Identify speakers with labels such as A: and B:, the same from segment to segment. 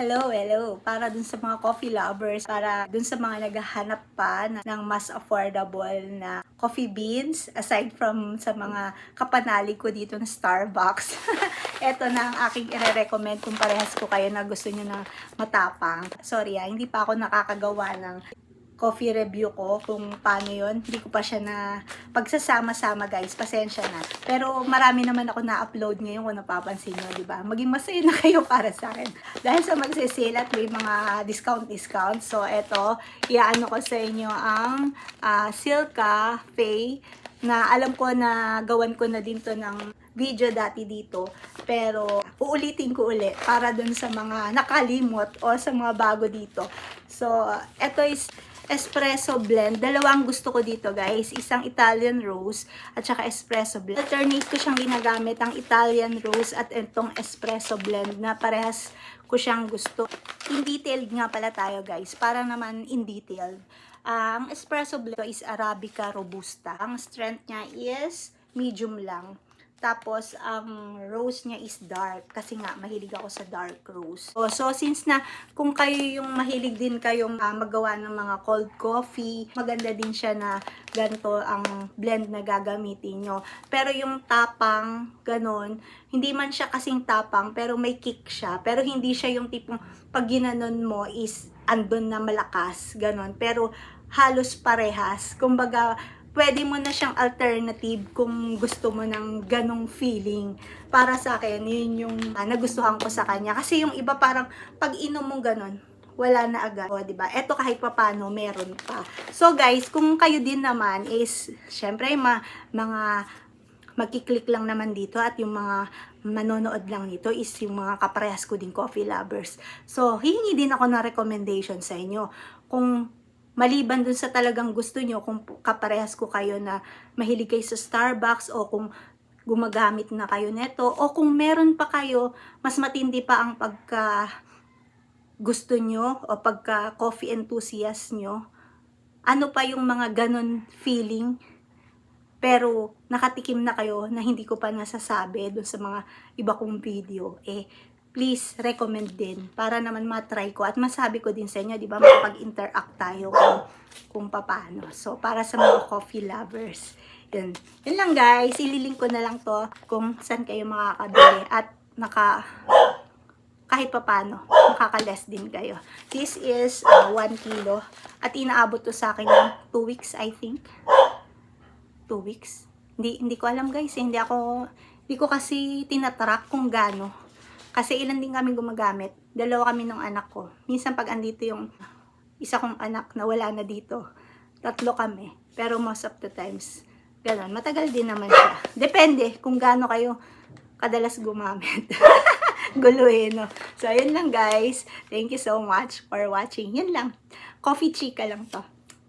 A: Hello, hello. Para dun sa mga coffee lovers, para dun sa mga naghahanap pa ng mas affordable na coffee beans, aside from sa mga kapanalig ko dito na Starbucks. Ito na ang aking i-recommend kung parehas ko kayo na gusto nyo na matapang. Sorry hindi pa ako nakakagawa ng coffee review ko kung paano yon. Hindi ko pa siya na pagsasama-sama guys, pasensya na. Pero marami naman ako na-upload ngayon kung napapansin nyo, di ba? Maging masaya na kayo para sa akin. Dahil sa magsisale at may mga discount. So eto, iaano ko sa inyo ang Silka Faye na alam ko na gawan ko na din to ng video dati dito, pero uulitin ko ulit para dun sa mga nakalimot o sa mga bago dito. So eto is espresso blend. Dalawang gusto ko dito guys. Isang Italian rose at saka espresso blend. Alternate ko siyang ginagamit, ang Italian rose at itong espresso blend na parehas ko siyang gusto. In detailed nga pala tayo guys. Para naman in detail. Ang espresso blend is Arabica Robusta. Ang strength niya is medium lang. Tapos, ang rose niya is dark. Kasi nga, mahilig ako sa dark rose. So, since na kung kayo yung mahilig din kayong magawa ng mga cold coffee, maganda din siya na ganito ang blend na gagamitin nyo. Pero yung tapang, ganon, hindi man siya kasing tapang, pero may kick siya. Pero hindi siya yung tipong pag ginanon mo is andon na malakas, ganon. Pero halos parehas. Kumbaga, pwede mo na siyang alternative kung gusto mo ng ganong feeling. Para sa akin, yun yung nagustuhan ko sa kanya. Kasi yung iba parang pag inom mo ganon, wala na agad. O, diba? Eto kahit papano, meron pa. So guys, kung kayo din naman is, syempre, mga magkiklik lang naman dito at yung mga manonood lang nito is yung mga kaparehas ko din coffee lovers. So, hihingi din ako ng recommendation sa inyo. Kung maliban dun sa talagang gusto nyo, kung kaparehas ko kayo na mahilig kayo sa Starbucks o kung gumagamit na kayo neto o kung meron pa kayo, mas matindi pa ang pagka gusto nyo o pagka coffee enthusiast nyo, ano pa yung mga ganon feeling pero nakatikim na kayo na hindi ko pa nasasabi dun sa mga iba kong video, please recommend din para naman matry ko at masabi ko din sa inyo, di ba, makapag-interact tayo kung paano. So, para sa mga coffee lovers, yun lang guys, ililink ko na lang to kung saan kayo makakabili at kahit paano, makaka-less din kayo. This is 1 kilo at inaabot to sa akin ng 2 weeks, I think. 2 weeks? Hindi ko alam guys, hindi ko kasi tinatrack kung gaano. Kasi ilan din kami gumagamit. 2 kami ng anak ko. Minsan pag andito yung isa kong anak na wala na dito, 3 kami. Pero most of the times, gano'n. Matagal din naman siya. Depende kung gaano kayo kadalas gumamit. Guluhin, no? So, yun lang guys. Thank you so much for watching. Yun lang. Coffee chika lang to.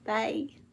A: Bye!